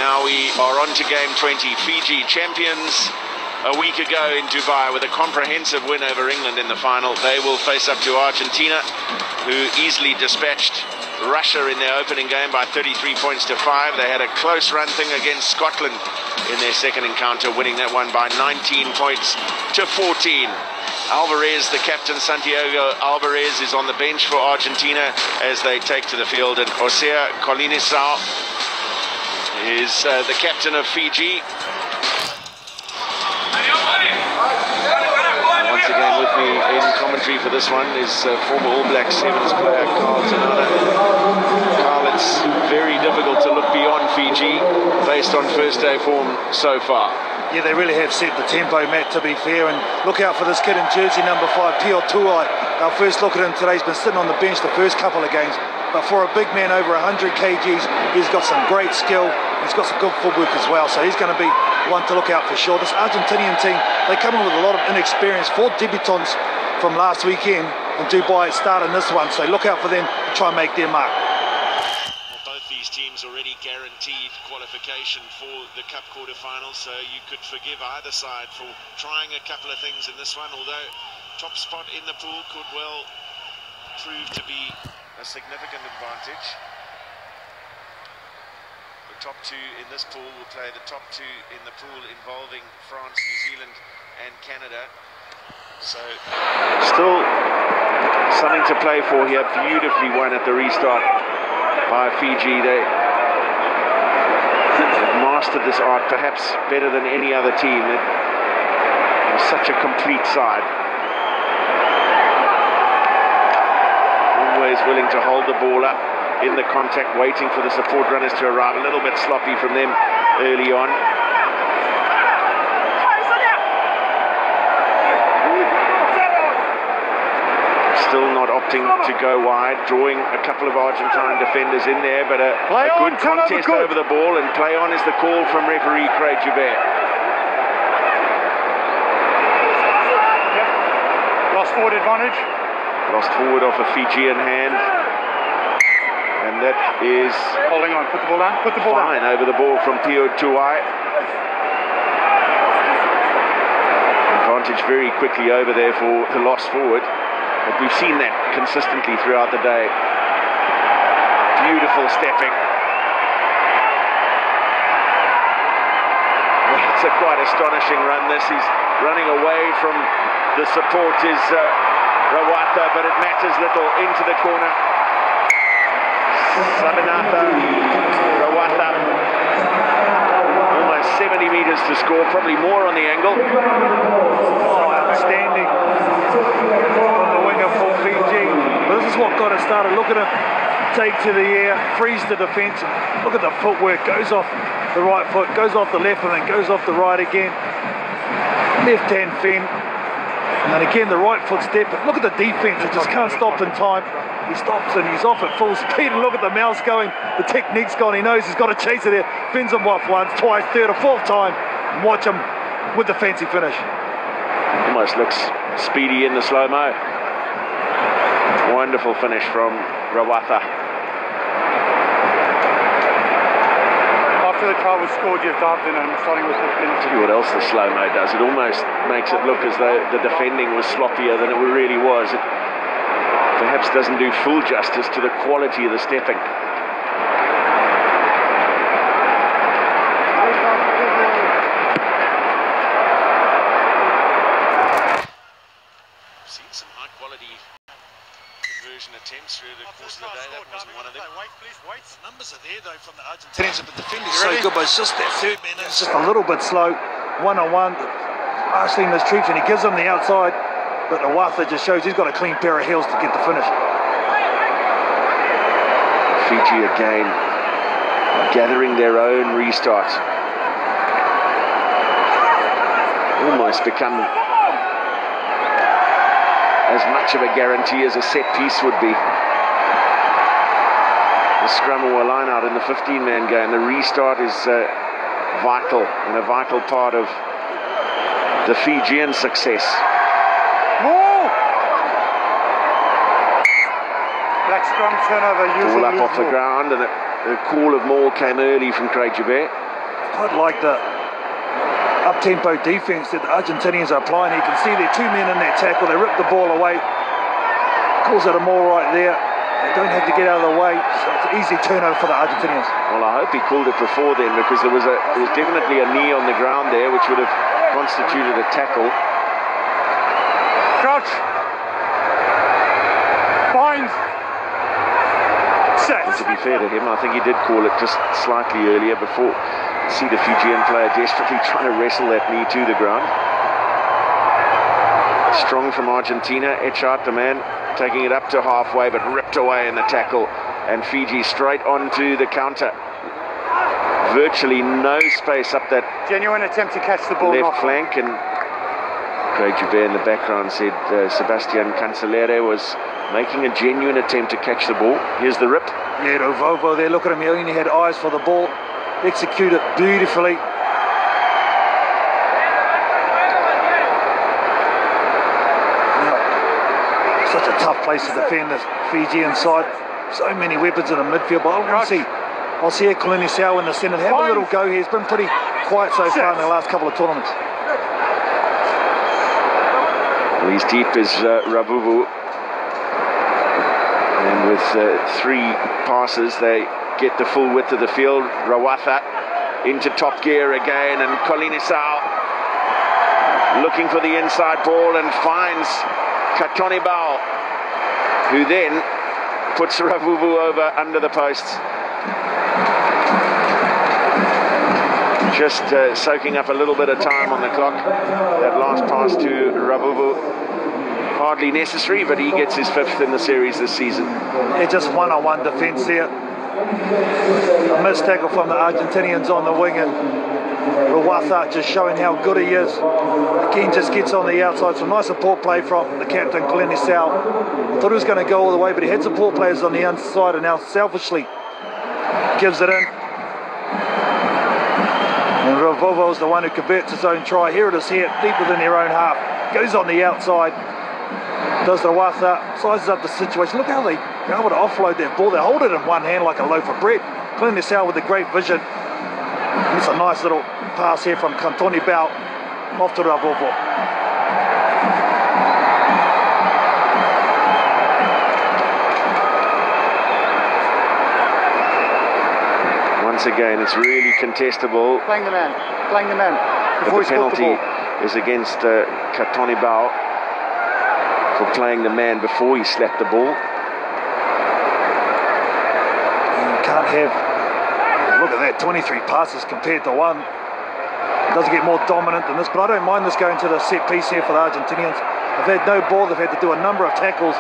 Now we are on to game 20. Fiji, champions a week ago in Dubai with a comprehensive win over England in the final. They will face up to Argentina, who easily dispatched Russia in their opening game by 33 points to 5. They had a close run thing against Scotland in their second encounter, winning that one by 19 points to 14. Alvarez, the captain, Santiago Alvarez, is on the bench for Argentina as they take to the field, and Osea Colinisau is the captain of Fiji. Once again with me in commentary for this one is former All Black Sevens player Carl Tanana. Carl, it's very difficult to look beyond Fiji based on first day form so far. Yeah, they really have set the tempo, Matt, to be fair, and look out for this kid in jersey number 5, Pio Tuai. Our first look at him today, he's been sitting on the bench the first couple of games, but for a big man over 100 kgs, he's got some great skill, he's got some good footwork as well, so he's going to be one to look out for sure. This Argentinian team, they come in with a lot of inexperience, 4 debutants from last weekend in Dubai starting this one, so look out for them to try and make their mark. These teams already guaranteed qualification for the Cup quarterfinals, so you could forgive either side for trying a couple of things in this one, although top spot in the pool could well prove to be a significant advantage. The top 2 in this pool will play the top 2 in the pool involving France, New Zealand and Canada. So still something to play for here. Beautifully won at the restart by Fiji. They mastered this art perhaps better than any other team. It was such a complete side. Always willing to hold the ball up in the contact, waiting for the support runners to arrive. A little bit sloppy from them early on. Still not opting to go wide, drawing a couple of Argentine defenders in there, but a good contest over the ball, and play on is the call from referee Craig Joubert. Lost forward advantage. Lost forward off a Fijian hand, and that is holding on. Put the ball down. Put the ball fine down. Over the ball from Pio Tuai. Advantage very quickly over there for the lost forward. But we've seen that consistently throughout the day. Beautiful stepping. Well, it's a quite astonishing run this. He's running away from the support is Rawatha, but it matters little. Into the corner. Sabinatha, Rawatha. Almost 70 meters to score, probably more on the angle. Oh, outstanding. For Fiji, but this is what got us started. Look at him take to the air, freeze the defence. Look at the footwork, goes off the right foot, goes off the left, and then goes off the right again. Left hand fin, and then again the right foot step. But look at the defence, it just can't stop in time. He stops and he's off at full speed, and look at the mouse going, the technique's gone. He knows he's got to chase it there, fins him off once, twice, third or fourth time, and watch him with the fancy finish. Almost looks speedy in the slow-mo. Wonderful finish from Rawatha. After the try was scored, you've dived in and starting with the finish. Tell you what else the slow-mo does. It almost makes it look as though the defending was sloppier than it really was. It perhaps doesn't do full justice to the quality of the stepping. Seen some high-quality conversion attempts through the course of the day. That wasn't one of them. Wait, please, wait. The numbers are there though from the Argentinians, but the defenders So good, but it's just that third man. It's just a little bit slow, one-on-one. Last team is treats, and he gives them the outside, but Rawatha just shows he's got a clean pair of heels to get the finish. Fiji again gathering their own restart. Almost become as much of a guarantee as a set piece would be. The scrum or a line out in the 15-man game. The restart is vital and a vital part of the Fijian success. Black scrum turnover. Ball up off the ground, and the call of maul came early from Craig Joubert. quite like the up-tempo defense that the Argentinians are applying. You can see there are two men in that tackle. They rip the ball away. Calls it a maul right there. They don't have to get out of the way, so it's an easy turnover for the Argentinians. Well, I hope he called it before then, because there was definitely a knee on the ground there, which would have constituted a tackle. Crouch. Bind. Set. And to be fair to him, I think he did call it just slightly earlier before. See the Fijian player desperately trying to wrestle that knee to the ground. Strong from Argentina, Eckhart, the man, taking it up to halfway, but ripped away in the tackle. And Fiji straight onto the counter. Virtually no space up that Genuine attempt to catch the ball. left flank. And Craig Joubert in the background said Sebastian Cancelere was making a genuine attempt to catch the ball. Here's the rip. Yeah, Rovovo there, look at him, he only had eyes for the ball. Execute it beautifully. Such a tough place to defend this Fijian side. So many weapons in the midfield, but I'll see Kolinisau in the centre. Have a little go here. He's been pretty quiet so far in the last couple of tournaments. Well, he's deep as Ravuvu. And with 3 passes, they get the full width of the field. Rawatha into top gear again, and Kolinisau looking for the inside ball and finds Katonibau, who then puts Ravuvu over under the posts. Just soaking up a little bit of time on the clock. That last pass to Ravuvu, hardly necessary, but he gets his 5th in the series this season. Yeah, just one-on-one defence there. A missed tackle from the Argentinians on the wing, and Rawatha just showing how good he is. Again, just gets on the outside. Some nice support play from the captain, Kolinisau. Thought he was going to go all the way, but he had support players on the inside, and now selfishly gives it in. And Ravovo's the one who converts his own try. Here it is here, deep within their own half. Goes on the outside. Does Rawatha, sizes up the situation. Look how they're able to offload that ball. They hold it in one hand like a loaf of bread. Kolinisau with a great vision. It's a nice little pass here from Katonibau off to Ravovo. Once again, it's really contestable. Playing the man. Playing the man. But the penalty is against Katonibau for playing the man before he slapped the ball. You can't have, look at that, 23 passes compared to 1. It doesn't get more dominant than this, but I don't mind this going to the set piece here for the Argentinians. They've had no ball, they've had to do a number of tackles.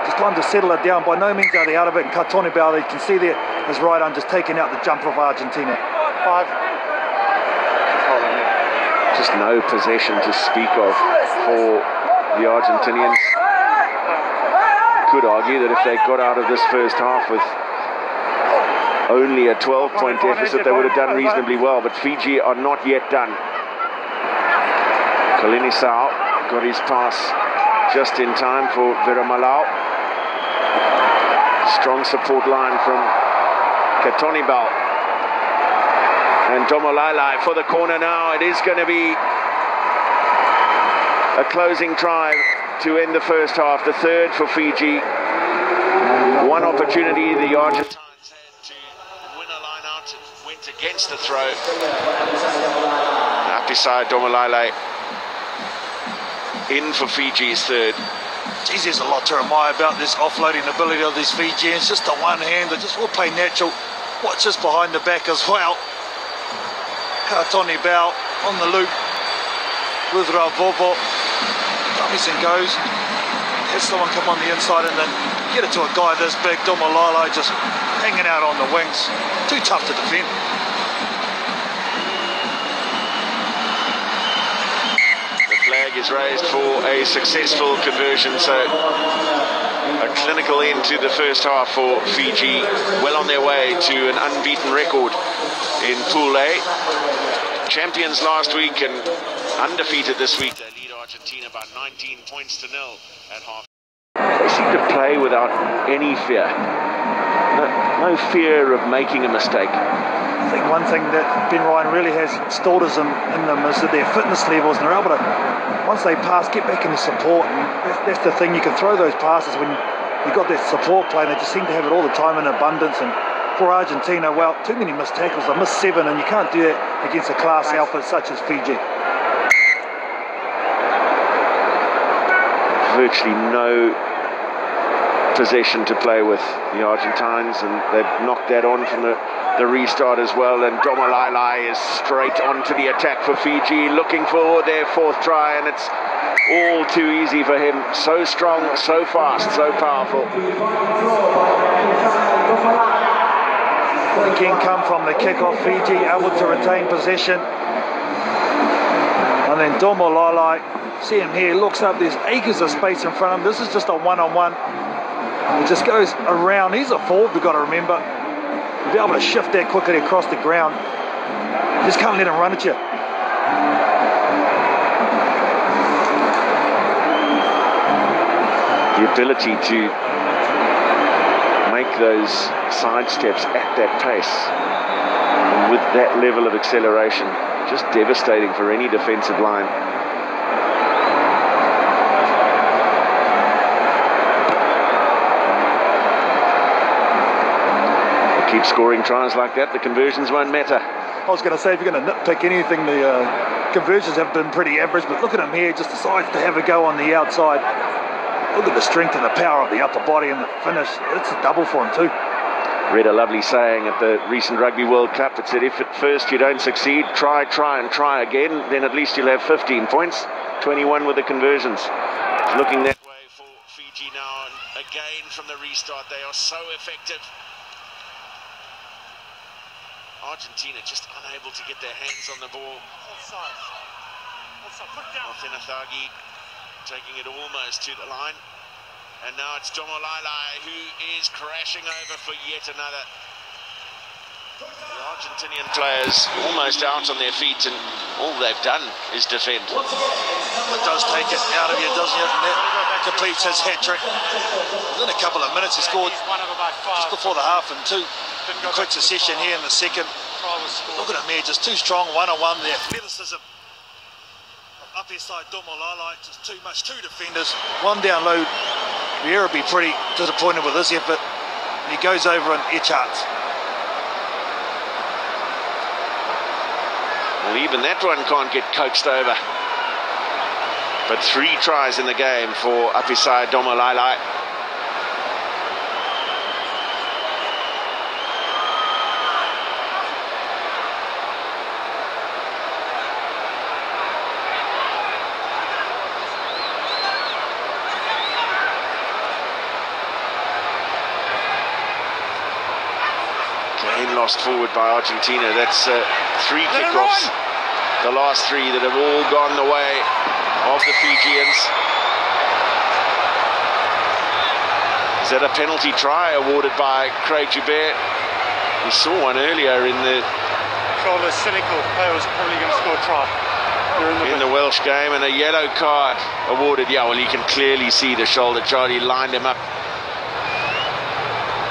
Just time to settle it down. By no means are they out of it. And Katonibau, you can see there, his right arm just taking out the jumper of Argentina. 5. Just no possession to speak of for the Argentinians. Could argue that if they got out of this first half with only a 12-point deficit, they would have done reasonably well, but Fiji are not yet done. Kolinisau got his pass just in time for Viramalau. Strong support line from Katonibau. And Domolai for the corner now. It is going to be a closing try to end the first half, the 3rd for Fiji. One opportunity the Argentines had to win a line out. It went against the throw. Up beside Domolai in for Fiji's 3rd. Geez, there's a lot to admire about this offloading ability of these Fijians. Just a one-hand, they just all play natural. Watch this behind the back as well. Katonibau on the loop with Ravovo. Dummies and goes. Has someone come on the inside and then get it to a guy this big. Domolai just hanging out on the wings. Too tough to defend. The flag is raised for a successful conversion, so a clinical end to the first half for Fiji. Well on their way to an unbeaten record in Pool A. Champions last week and undefeated this week. They lead Argentina by 19 points to 0 at half. They seem to play without any fear. No fear of making a mistake. I think one thing that Ben Ryan really has installed in them is that their fitness levels, and they're able to, once they pass, get back into support. And that's the thing, you can throw those passes when you've got that support play, and they just seem to have it all the time in abundance. And for Argentina, well, too many missed tackles. They missed 7, and you can't do that against a class outfit such as Fiji. Virtually no possession to play with, the Argentines, and they've knocked that on from the restart as well. And Domolai is straight onto the attack for Fiji, looking for their 4th try, and it's all too easy for him. So strong, so fast, so powerful. Again, come from the kick-off, Fiji able to retain possession. And then Domolai, see him here, looks up, there's acres of space in front of him. This is just a one-on-one. He just goes around. He's a forward, we've got to remember. You'll be able to shift that quickly across the ground. You just can't let him run at you. The ability to make those side steps at that pace, and with that level of acceleration, just devastating for any defensive line. Keep scoring tries like that, the conversions won't matter. I was going to say, if you're going to nitpick anything, the conversions have been pretty average, but look at him here, just decides to have a go on the outside. Look at the strength and the power of the upper body and the finish. It's a double for him too. Read a lovely saying at the recent Rugby World Cup. It said, if at first you don't succeed, try and try again, then at least you'll have 15 points. 21 with the conversions. Looking that way for Fiji now, and again from the restart, they are so effective. Argentina just unable to get their hands on the ball. Thagi taking it almost to the line. And now it's Domolai who is crashing over for yet another. The Argentinian players almost out on their feet, and all they've done is defend. It does take it out of you, doesn't it? And that completes his hat-trick. Within a couple of minutes, he scored just before the half, and 2 in quick succession here in the second. Look at him here, just too strong, one-on-one there. Athleticism. Up here side, Domolai, just too much, 2 defenders. 1 down low. Vieira will be pretty disappointed with this effort. He goes over and Echarts. Well, even that one can't get coaxed over. But 3 tries in the game for Apisai Domolai. Lost forward by Argentina. That's 3 kickoffs, the last 3 that have all gone the way of the Fijians. Is that a penalty try awarded by Craig Joubert? We saw one earlier in the cynical. I was probably going to score a try in the Welsh game, and a yellow card awarded. Yeah, well, you can clearly see the shoulder charge. He lined him up.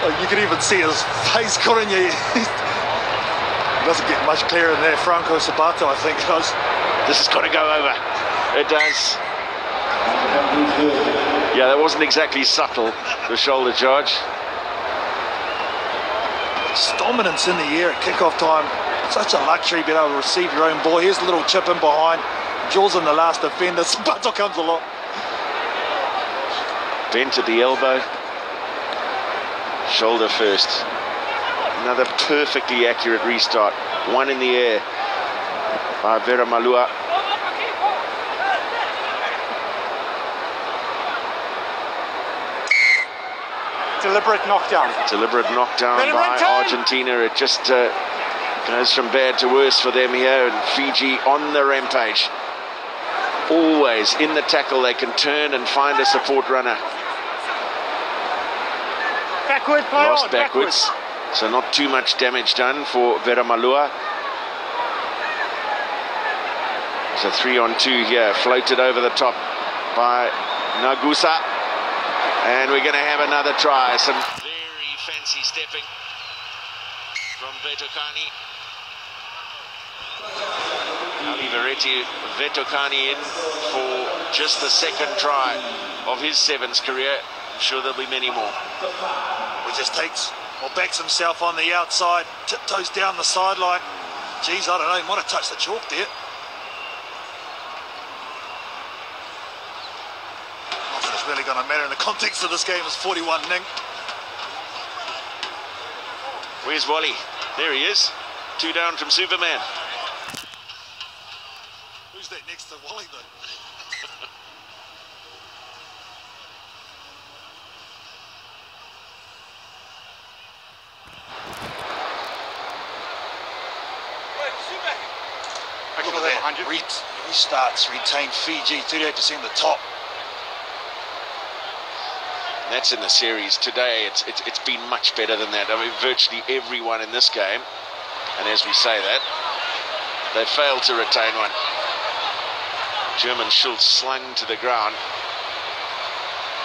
You can even see his face cutting you. It doesn't get much clearer than that. Franco Sabato, I think it does. This has got to go over. It does. Yeah, that wasn't exactly subtle, the shoulder charge. It's dominance in the air at kickoff time. Such a luxury being able to receive your own ball. Here's a little chip in behind. Jaws in the last defender. Sabato comes along. Bent at the elbow. Shoulder first. Another perfectly accurate restart. 1 in the air by Vera Malua. Deliberate knockdown. Deliberate knockdown by Argentina. It just goes from bad to worse for them here. And Fiji on the rampage. Always in the tackle, they can turn and find a support runner. Backward, play Lost on, backwards. So not too much damage done for Vera Malua. It's a 3-on-2 here, floated over the top by Nagusa. And we're going to have another try. Some very fancy stepping from Betokani. Ali Vetokani in for just the second try of his sevens career. I'm sure there'll be many more. He just takes or backs himself on the outside, tiptoes down the sideline. Geez, I don't know, he might have touched the chalk there. Nothing that's really going to matter in the context of this game is 41-0. Where's Wally? There he is. 2 down from Superman. Who's that next to Wally though? Look at that. Restarts, retain Fiji, 38% the top. That's in the series today. It's been much better than that. I mean, virtually everyone in this game, and as we say that, they failed to retain one. German Schultz slung to the ground.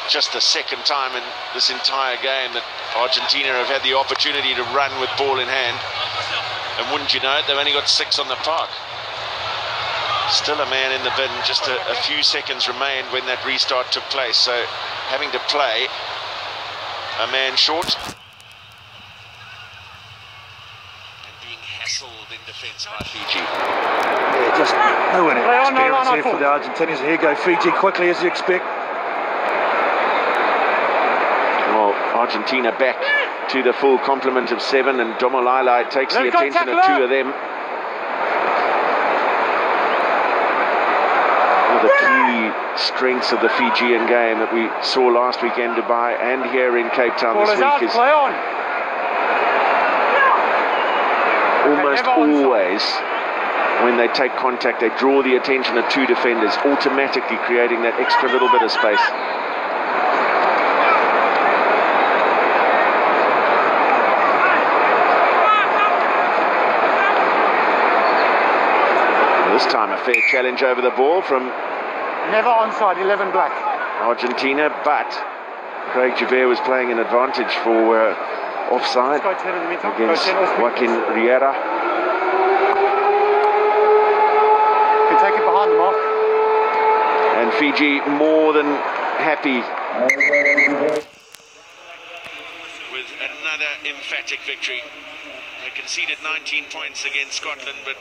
Just the second time in this entire game that Argentina have had the opportunity to run with ball in hand. And wouldn't you know it, they've only got 6 on the park. Still a man in the bin, just a few seconds remained when that restart took place. So having to play a man short. And being hassled in defence by Fiji. Yeah, just no one experience here for the Argentinians. Here go Fiji quickly as you expect. Well, Argentina back to the full complement of 7, and Domolai takes the attention of 2 of them. One of the key strengths of the Fijian game that we saw last weekend in Dubai and here in Cape Town this week is almost always when they take contact, they draw the attention of 2 defenders, automatically creating that extra little bit of space. This time a fair challenge over the ball from Never onside, 11 black. Argentina, but Craig Javert was playing an advantage for offside against Joaquin Riera. You can take it behind the mark. And Fiji more than happy with another emphatic victory. They conceded 19 points against Scotland, but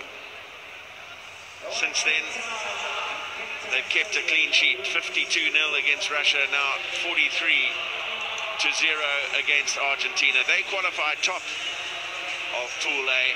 since then they've kept a clean sheet. 52-0 against Russia, now 43-0 against Argentina. They qualified top of Pool A.